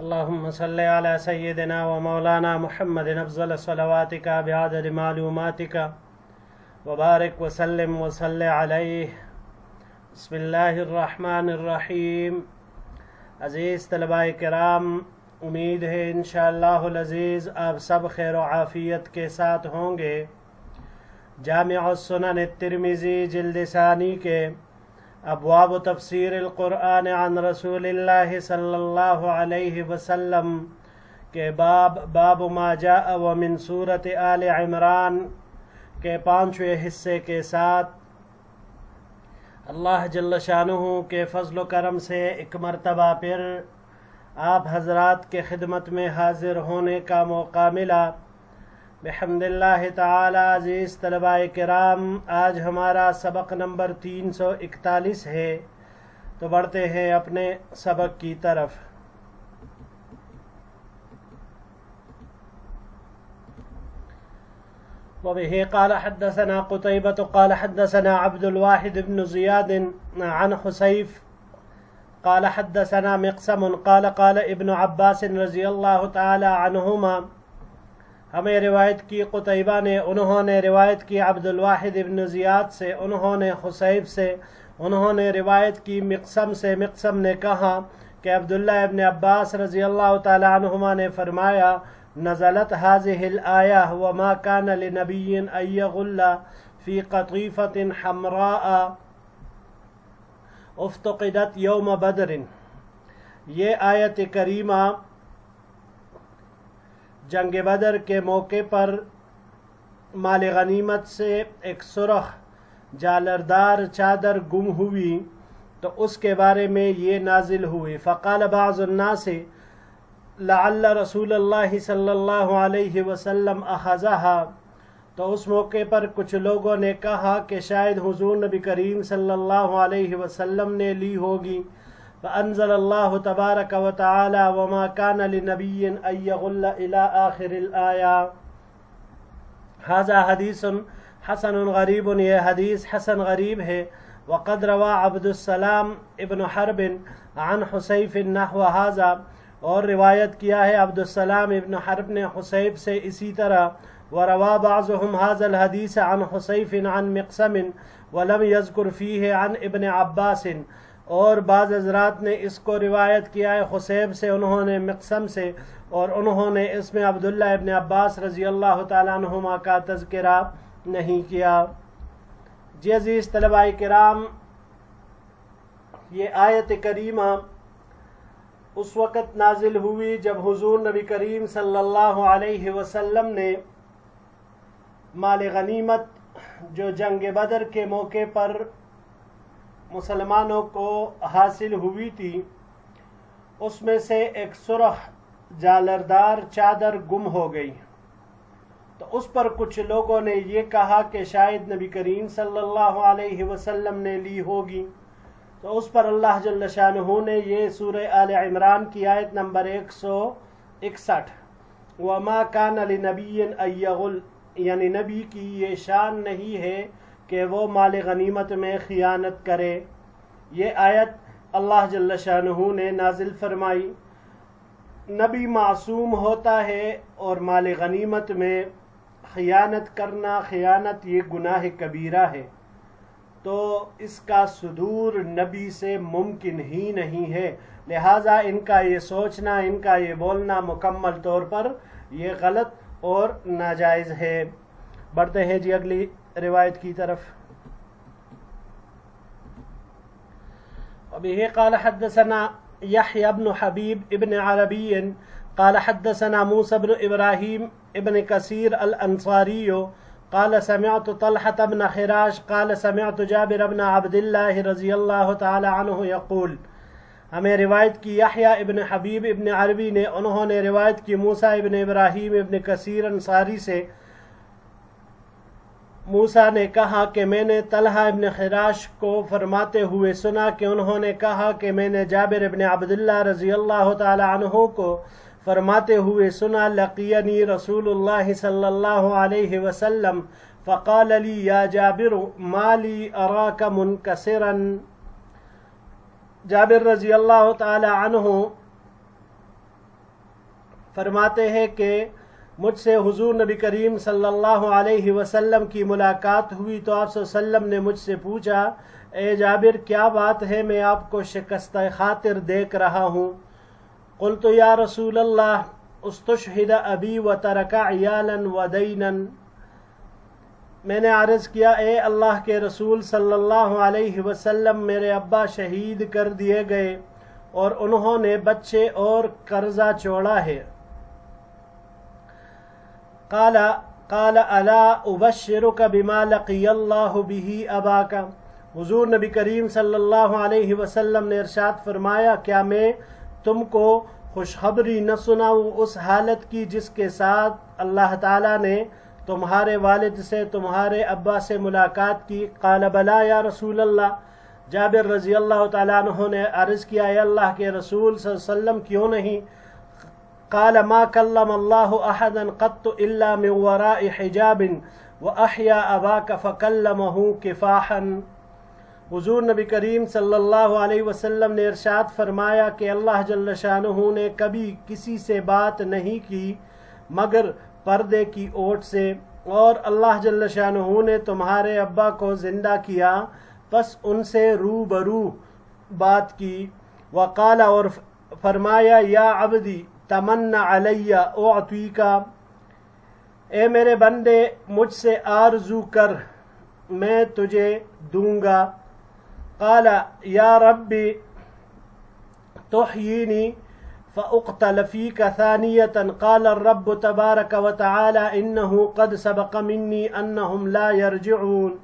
اللهم صل على سيدنا ومولانا محمد أفضل صلواتك بعدد معلوماتك وبارك وسلم وصل عليه. بسم اللہ الرحمن الرحیم. عزیز طلباء کرام، امید ہے انشاءاللہ العزیز آپ سب خیر و عافیت کے ساتھ ہوں گے. جامع السنن الترمذی جلد ثانی کے ابواب تفسیر القرآن عن رسول اللہ صلی اللہ علیہ وسلم کے باب ما جاء ومن سورۃ آل عمران کے 5ویں حصے کے ساتھ اللہ جل شانہ کے فضل و کرم سے ایک مرتبہ پھر آپ حضرات کے خدمت میں حاضر ہونے کا موقع ملا. بحمد اللہ تعالی. عزیز طلباء کرام، آج ہمارا سبق نمبر 341 ہے، تو بڑھتے ہیں اپنے سبق کی طرف. وبه قال حدثنا قتيبة قال حدثنا عبد الواحد بن زياد عن حسيف قال حدثنا مقسم قال قال ابن عباس رضی اللہ تعالی عنہما. ہمیں روایت کی قتیبہ نے، انہوں نے روایت کی عبد الواحد ابن زیاد سے، انہوں نے حسیب سے، انہوں نے روایت کی مقسم سے. مقسم نے کہا کہ عبداللہ ابن عباس رضی اللہ تعالی عنہما نے فرمایا: نزلت هذه الآية وما كان لنبي أن يغل في قطيفة حمراء افتقدت يوم بدر. یہ آیت کریمہ جنگ بدر کے موقع پر مال غنیمت سے ایک سرخ جالردار چادر گم ہوئی تو اس کے بارے میں یہ نازل ہوئی. فقال بعض الناس لعل رسول اللہ صلی اللہ علیہ وسلم اخذها. تو اس موقع پر کچھ لوگوں نے کہا کہ شاید حضور نبی کریم صلی اللہ علیہ وسلم نے لی ہوگی. فانزل اللہ تبارک و تعالی: وما كان لنبی ان یغل الى آخر الآیہ. هذا حدیث حسن غریب. یہ حدیث حسن غریب ہے. وقد روى عبد السلام ابن حرب عن حسیف نحو هذا. اور روایت کیا ہے عبد السلام ابن حرب نے حسیب سے اسی طرح. وروى بعضهم هذا الحديث عن حسیف عن مقسم ولم يذكر فيه عن ابن عباس. اور بعض حضرات نے اس کو روایت کیا ہے حسیب سے، انہوں نے مقسم سے، اور انہوں نے اس میں عبداللہ ابن عباس رضی اللہ تعالیٰ عنہما کا تذکرہ نہیں کیا. جی عزیز طلباء کرام، یہ آیت کریمہ اس وقت نازل ہوئی جب حضور نبی کریم صلی اللہ علیہ وسلم نے مال غنیمت جو جنگ بدر کے موقع پر مسلمانوں کو حاصل ہوئی تھی، اس میں سے ایک سرخ جالردار چادر گم ہو گئی. تو اس پر کچھ لوگوں نے یہ کہا کہ شاید نبی کریم صلی اللہ علیہ وسلم نے لی ہوگی. تو اس پر اللہ جل شانہ نے یہ سورہ آل عمران کی آیت نمبر 161 وما كان لنبی ان یغل، یعنی نبی کی یہ شان نہیں ہے کہ وہ مال غنیمت میں خیانت کرے. یہ آیت اللہ جل شانہ نے نازل فرمائی. نبی معصوم ہوتا ہے اور مال غنیمت میں خیانت کرنا، خیانت یہ گناہ کبیرہ ہے، تو اس کا صدور نبی سے ممکن ہی نہیں ہے. لہٰذا ان کا یہ سوچنا، ان کا یہ بولنا مکمل طور پر یہ غلط اور ناجائز ہے. بڑھتے ہیں جی اگلی روایت کی طرف. وبه قال حدثنا يحيى بن حبيب ابن عربي قال حدثنا موسى بن إبراهيم ابن كثير الأنصاري قال سمعت طلحة بن خراش قال سمعت جابر بن عبد الله رضی اللہ تعالی عنہ يقول. ہمیں روایت کی یحییٰ ابن حبیب ابن عربی نے، انہوں نے روایت کی موسیٰ ابن ابراہیم ابن کثیر انصاری سے. موسیٰ نے کہا کہ میں نے طلحہ ابن خراش کو فرماتے ہوئے سنا کہ انہوں نے کہا کہ میں نے جابر ابن عبداللہ رضی اللہ تعالی عنہ کو فرماتے ہوئے سنا: لقینی رسول اللہ صلی اللہ علیہ وسلم فقال لی یا جابر ما لی اراک منکسرا. جابر رضی اللہ تعالی عنہ فرماتے ہیں کہ مجھ سے حضور نبی کریم صلی اللہ علیہ وسلم کی ملاقات ہوئی تو آپ صلی اللہ علیہ وسلم نے مجھ سے پوچھا، اے جابر کیا بات ہے، میں آپ کو شکستہ خاطر دیکھ رہا ہوں؟ قلت یا رسول اللہ استشہد ابی وترک عیالا ودینا، میں نے عرض کیا اے اللہ کے رسول صلی اللہ علیہ وسلم میرے ابا شہید کر دیے گئے اور انہوں نے بچے اور قرضہ چھوڑا ہے۔ قال الا ابشرک بما لقی اللہ بہ اباک، حضور نبی کریم صلی اللہ علیہ وسلم نے ارشاد فرمایا کیا میں تم کو خوشخبری نہ سناؤں اس حالت کی جس کے ساتھ اللہ تعالیٰ نے تمہارے والد سے تمہارے ابا سے ملاقات کی؟ قال بلا یا رسول اللہ، جابر رضی اللہ تعالیٰ عنہ نے عرض کیا اے اللہ کے رسول صلی اللہ علیہ وسلم کیوں نہیں؟ قال ما کلم اللہ احدا قط الا من وراء حجاب واحیا اباک فکلمہ کفاحا، حضور نبی کریم صلی اللہ علیہ وسلم نے ارشاد فرمایا کہ اللہ جل شانہ نے کبھی کسی سے بات نہیں کی مگر پردے کی اوٹ سے، اور اللہ جل شانہ نے تمہارے ابا کو زندہ کیا پس ان سے روبرو بات کی۔ وقال، اور فرمایا یا عبدی تمنا علی اعطیک، اے میرے بندے مجھ سے آرزو کر میں تجھے دوں گا۔ قال یا ربی تحیینی فاقتل فیک ثانیۃ، قال الرب تبارک وتعالی انہ قد سبق منی انہم لا یرجعون،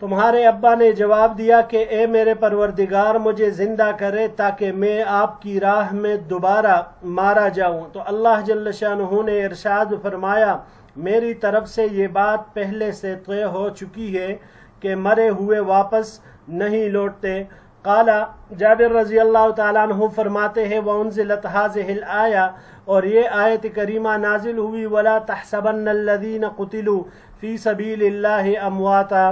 تمہارے ابا نے جواب دیا کہ اے میرے پروردگار مجھے زندہ کرے تاکہ میں آپ کی راہ میں دوبارہ مارا جاؤں۔ تو اللہ جل شانہ نے ارشاد فرمایا میری طرف سے یہ بات پہلے سے طے ہو چکی ہے کہ مرے ہوئے واپس نہیں لوٹتے۔ قال، جابر رضی اللہ تعالیٰ عنہ فرماتے ہیں وانزلت هذه الآیہ، اور یہ آیت کریمہ نازل ہوئی ولا تحسبن الذین قتلوا فی سبیل اللہ امواتا،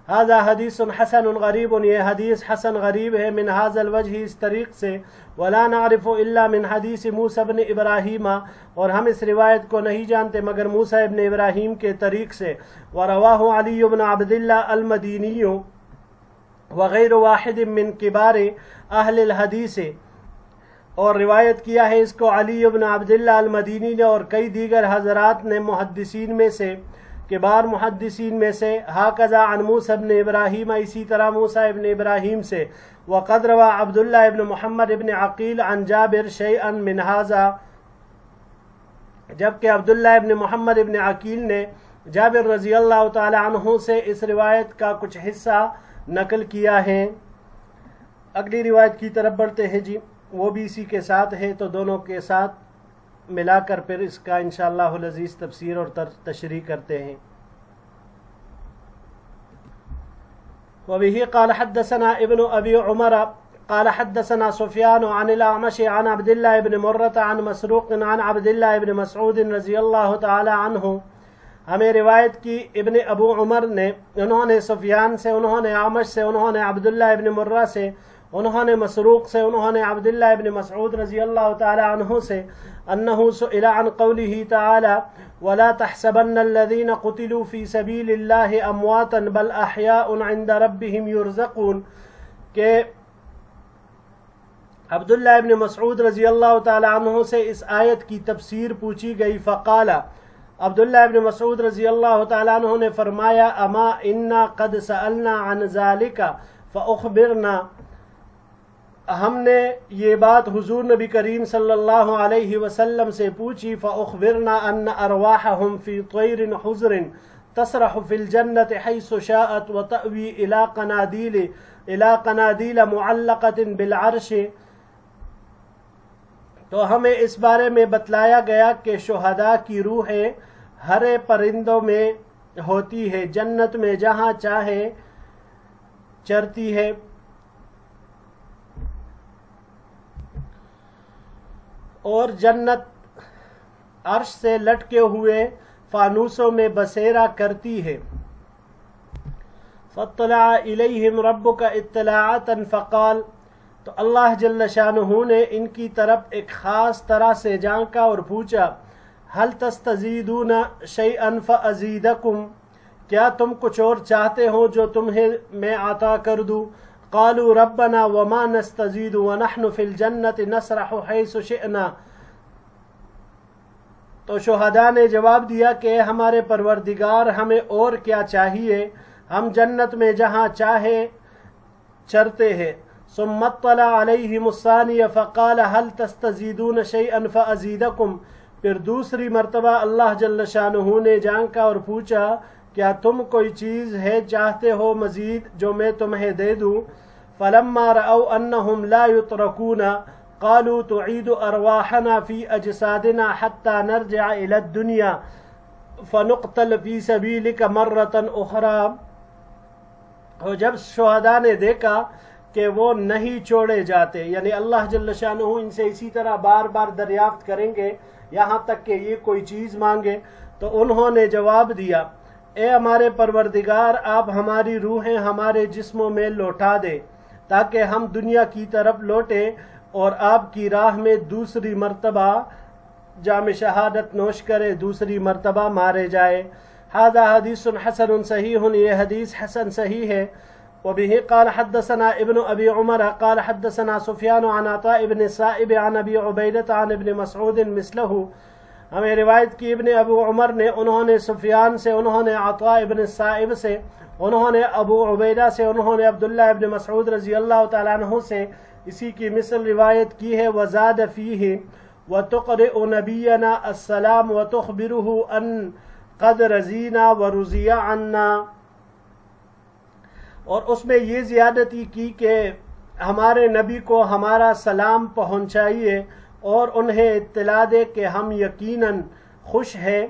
هذا حدیث حسن غریب، یہ حدیث حسن غریب ہے من هذا الوجہ، اس طریق سے، ولا نعرف الا من حدیث موسیٰ بن ابراہیم، اور ہم اس روایت کو نہیں جانتے مگر موسیٰ ابن ابراہیم کے طریق سے، ورواہ علی بن عبد اللہ المدینی وغیر واحد من کبار اہل الحدیث، اور روایت کیا ہے اس کو علی بن عبد اللہ المدینی نے اور کئی دیگر حضرات نے محدثین میں سے، کبار محدثین میں سے، ہاکذا عن موسیٰ ابن ابراہیم، اسی طرح موسیٰ ابن ابراہیم سے، وقد روا عبداللہ ابن محمد ابن عقیل عن جابر شیئا من ھذا، جبکہ عبداللہ ابن محمد ابن عقیل نے جابر رضی اللہ تعالی عنہ سے اس روایت کا کچھ حصہ نقل کیا ہے۔ اگلی روایت کی طرف بڑھتے ہیں جی، وہ بھی اسی کے ساتھ ہے، تو دونوں کے ساتھ ملا کر پھر اس کا انشاءاللہ العزیز تفسیر اور تشریح کرتے ہیں۔ وبه قال حدثنا ابن ابی عمر قال حدثنا سفیان عن الاعمش عن عبد الله بن مرة عن مسروق عن عبد الله بن مسعود رضی اللہ تعالی عنہ، ہمیں روایت کی ابن ابو عمر نے، انہوں نے سفیان سے، انہوں نے اعمش سے، انہوں نے عبداللہ ابن مرہ سے، انہوں نے مسروق سے، انہوں نے عبداللہ ابن مسعود رضی اللہ تعالی عنہ سے، انہ سئل عن قوله تعالی ولا تحسبن الذین قتلوا فی سبیل اللہ امواتا بل احیاء عند ربهم یرزقون، کہ عبداللہ ابن مسعود رضی اللہ تعالی عنہ سے اس آیت کی تفسیر پوچھی گئی، فقال، عبداللہ ابن مسعود رضی اللہ تعالی عنہ نے فرمایا اما انا قد سألنا عن ذالک فاخبرنا، ہم نے یہ بات حضور نبی کریم صلی اللہ علیہ وسلم سے پوچھی، فاخبرنا ان ارواحهم فی طیر حزر تسرح فی الجنت حیث شاءت وتأوی الى قنادیل معلقۃ بالعرش، تو ہمیں اس بارے میں بتلایا گیا کہ شہداء کی روحیں ہرے پرندوں میں ہوتی ہے، جنت میں جہاں چاہے چرتی ہے، اور جنت عرش سے لٹکے ہوئے فانوسوں میں بسیرا کرتی ہے۔ فاطلع الیہم ربک اطلاعۃ فقال، تو اللہ جل شانہ نے ان کی طرف ایک خاص طرح سے جھانکا اور پوچھا هل تستزیدون شیئا فازیدکم، کیا تم کچھ اور چاہتے ہو جو تمہیں میں عطا کر دوں؟ قالوا ربنا وما نستزید ونحن فی الجنت نسرح حیث شئنا، تو شہداء نے جواب دیا کہ ہمارے پروردگار ہمیں اور کیا چاہیے، ہم جنت میں جہاں چاہے چرتے ہیں۔ ثم اطلع علیہم الثانیہ فقال هل تستزیدون شیئا فازیدکم، پھر دوسری مرتبہ اللہ جل شانہ نے جھانکا اور پوچھا کیا تم کوئی چیز ہے چاہتے ہو مزید جو میں تمہیں دے دوں؟ فلما رأوا انہم لا یترکون قالوا تعید ارواحنا فی اجسادنا حتی نرجع الى الدنیا فنقتل فی سبیلک مرۃ اخری، اور جب شہداء نے دیکھا کہ وہ نہیں چھوڑے جاتے، یعنی اللہ جل شانہ ان سے اسی طرح بار بار دریافت کریں گے یہاں تک کہ یہ کوئی چیز مانگے، تو انہوں نے جواب دیا اے ہمارے پروردگار آپ ہماری روحیں ہمارے جسموں میں لوٹا دے تاکہ ہم دنیا کی طرف لوٹیں اور آپ کی راہ میں دوسری مرتبہ جام شہادت نوش کرے، دوسری مرتبہ مارے جائے۔ ھذا حدیث حسن صحیح، یہ حدیث حسن صحیح ہے۔ وبه قال حدثنا ابن ابی عمر قال حدثنا سفیان عن عطاء بن السائب عن ابی عبیدہ عن ابن مسعود مثلہ، ہمیں روایت کی ابن ابو عمر نے، انہوں نے سفیان سے، انہوں نے عطاء ابن السائب سے، انہوں نے ابو عبیدہ سے، انہوں نے عبداللہ ابن مسعود رضی اللہ تعالیٰ عنہ سے اسی کی مثل روایت کی ہے۔ وزاد فیہ وتقرئ نبینا السلام وتخبرہ ان قد رضینا ورضی عنا، اور اس میں یہ زیادتی کی کہ ہمارے نبی کو ہمارا سلام پہنچائیے اور انہیں اطلاع دے کہ ہم یقیناً خوش ہیں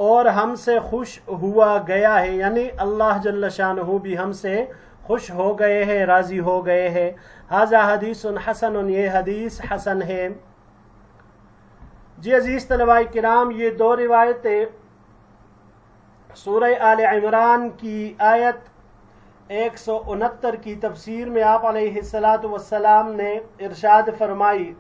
اور ہم سے خوش ہوا گیا ہے، یعنی اللہ جل شانہ بھی ہم سے خوش ہو گئے ہیں، راضی ہو گئے ہیں۔ ھذا حدیث حسن، یہ حدیث حسن ہے۔ جی عزیز طلباء کرام، یہ دو روایتیں سورہ آل عمران کی آیت 169 کی تفسیر میں آپ علیہ السلام نے ارشاد فرمائی۔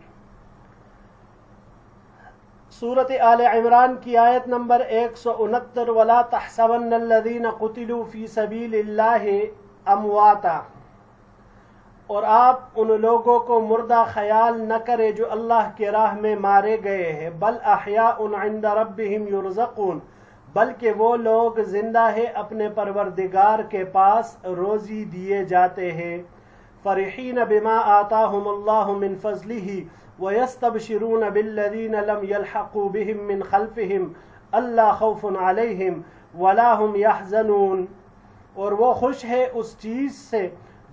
سورۃ آل عمران کی آیت نمبر 169، وَلَا تَحْسَبَنَّ الَّذِينَ قُتِلُوا فِي سَبِيلِ اللَّهِ أَمْوَاتًا، اور آپ ان لوگوں کو مردہ خیال نہ کرے جو اللہ کے راہ میں مارے گئے ہیں، بل احیاء عند ربهم يرزقون، بلکہ وہ لوگ زندہ ہے اپنے پروردگار کے پاس روزی دیے جاتے ہیں۔ فرحین بما آتاہم اللہ من فضلہ ویستبشرون بالذین لم یلحقوا بهم من خلفہم الا خوف علیہم ولا هم یحزنون، اور وہ خوش ہے اس چیز سے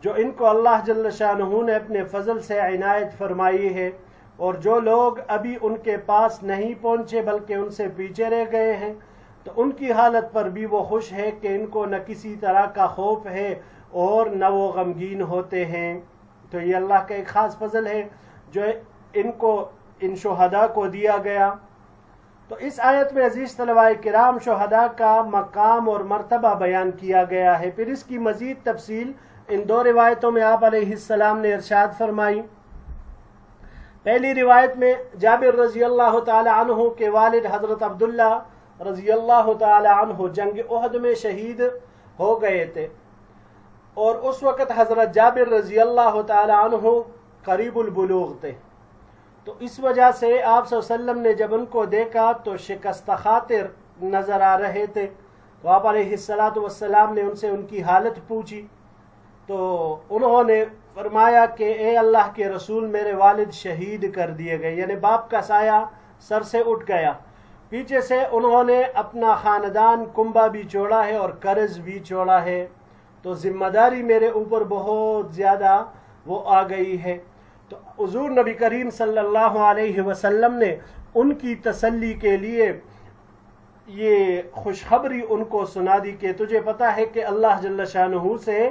جو ان کو اللہ جل شانہ نے اپنے فضل سے عنایت فرمائی ہے، اور جو لوگ ابھی ان کے پاس نہیں پہنچے بلکہ ان سے پیچھے رہ گئے ہیں تو ان کی حالت پر بھی وہ خوش ہے کہ ان کو نہ کسی طرح کا خوف ہے اور نہ وہ غمگین ہوتے ہیں۔ تو یہ اللہ کا ایک خاص فضل ہے جو ان کو، ان شہداء کو دیا گیا۔ تو اس آیت میں عزیز طلباء کرام شہداء کا مقام اور مرتبہ بیان کیا گیا ہے۔ پھر اس کی مزید تفصیل ان دو روایتوں میں آپ علیہ السلام نے ارشاد فرمائی۔ پہلی روایت میں جابر رضی اللہ تعالی عنہ کے والد حضرت عبداللہ رضی اللہ تعالی عنہ جنگ احد میں شہید ہو گئے تھے، اور اس وقت حضرت جابر رضی اللہ تعالی عنہ قریب البلوغ تھے، تو اس وجہ سے آپ صلی اللہ علیہ وسلم نے جب ان کو دیکھا تو شکست خاطر نظر آ رہے تھے، تو آپ علیہ السلام نے ان سے ان کی حالت پوچھی، تو انہوں نے فرمایا کہ اے اللہ کے رسول میرے والد شہید کر دیے گئے، یعنی باپ کا سایہ سر سے اٹھ گیا۔ پیچھے سے انہوں نے اپنا خاندان کنبہ بھی چھوڑا ہے اور قرض بھی چھوڑا ہے، تو ذمہ داری میرے اوپر بہت زیادہ وہ آ گئی ہے۔ تو حضور نبی کریم صلی اللہ علیہ وسلم نے ان کی تسلی کے لیے یہ خوشخبری ان کو سنا دی کہ تجھے پتہ ہے کہ اللہ جل شانہ سے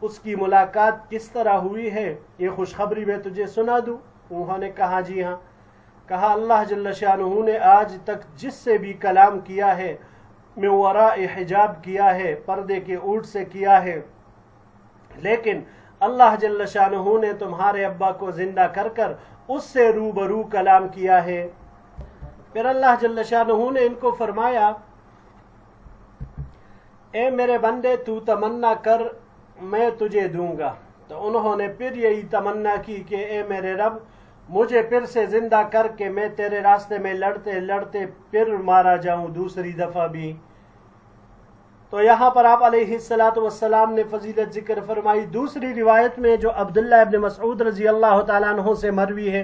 اس کی ملاقات کس طرح ہوئی ہے، یہ خوشخبری میں تجھے سنا دوں؟ انہوں نے کہا جی ہاں۔ کہا اللہ جل شانہ نے آج تک جس سے بھی کلام کیا ہے من وراء حجاب کیا ہے، پردے کے اوٹ سے کیا ہے، لیکن اللہ جل شانہ نے تمہارے ابا کو زندہ کر کر اس سے روبرو کلام کیا ہے۔ پھر اللہ جل شانہ نے ان کو فرمایا اے میرے بندے تو تمنا کر میں تجھے دوں گا۔ تو انہوں نے پھر یہی تمنا کی کہ اے میرے رب مجھے پھر سے زندہ کر کے میں تیرے راستے میں لڑتے لڑتے پھر مارا جاؤں دوسری دفعہ بھی۔ تو یہاں پر آپ علیہ السلام نے فضیلت ذکر فرمائی۔ دوسری روایت میں جو عبداللہ ابن مسعود رضی اللہ تعالیٰ عنہ سے مروی ہے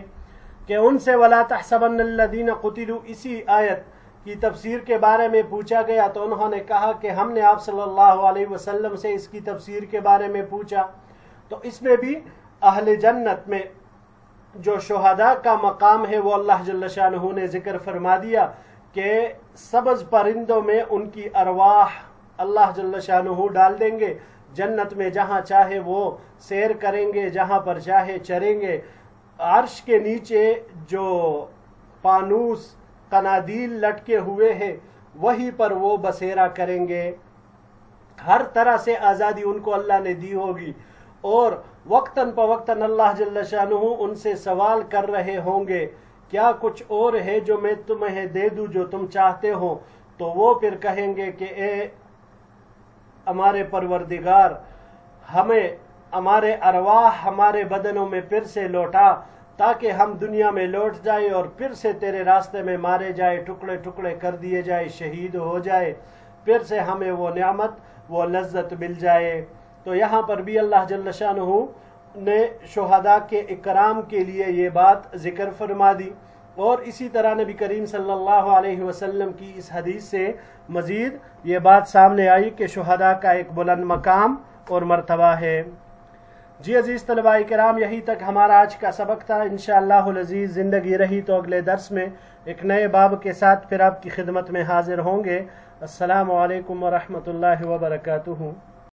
کہ ان سے وَلَا تَحْسَبَنَّ الَّذِينَ قُتِلُوا اسی آیت کی تفسیر کے بارے میں پوچھا گیا تو انہوں نے کہا کہ ہم نے آپ صلی اللہ علیہ وسلم سے اس کی تفسیر کے بارے میں پوچھا۔ تو اس میں بھی اہل جنت میں جو شہداء کا مقام ہے وہ اللہ جل شانہ نے ذکر فرما دیا کہ سبز پرندوں میں ان کی ارواح اللہ جل شانہ ڈال دیں گے جنت میں، جہاں چاہے وہ سیر کریں گے، جہاں پر چاہے چریں گے۔ عرش کے نیچے جو پانوس قنادیل لٹکے ہوئے ہیں وہی پر وہ بسیرا کریں گے۔ ہر طرح سے آزادی ان کو اللہ نے دی ہوگی، اور وقتاً فوقتاً اللہ جل شانہ ان سے سوال کر رہے ہوں گے کیا کچھ اور ہے جو میں تمہیں دے دوں جو تم چاہتے ہو؟ تو وہ پھر کہیں گے کہ اے ہمارے پروردگار ہمیں ہمارے ارواح ہمارے بدنوں میں پھر سے لوٹا تاکہ ہم دنیا میں لوٹ جائے اور پھر سے تیرے راستے میں مارے جائے، ٹکڑے ٹکڑے کر دیے جائے، شہید ہو جائے، پھر سے ہمیں وہ نعمت وہ لذت مل جائے۔ تو یہاں پر بھی اللہ جل شانہ نے شہداء کے اکرام کے لیے یہ بات ذکر فرما دی، اور اسی طرح نبی کریم صلی اللہ علیہ وسلم کی اس حدیث سے مزید یہ بات سامنے آئی کہ شہداء کا ایک بلند مقام اور مرتبہ ہے۔ جی عزیز طلباء کرام، یہی تک ہمارا آج کا سبق تھا۔ انشاءاللہ العزیز زندگی رہی تو اگلے درس میں ایک نئے باب کے ساتھ پھر آپ کی خدمت میں حاضر ہوں گے۔ السلام علیکم ورحمۃ اللہ وبرکاتہ۔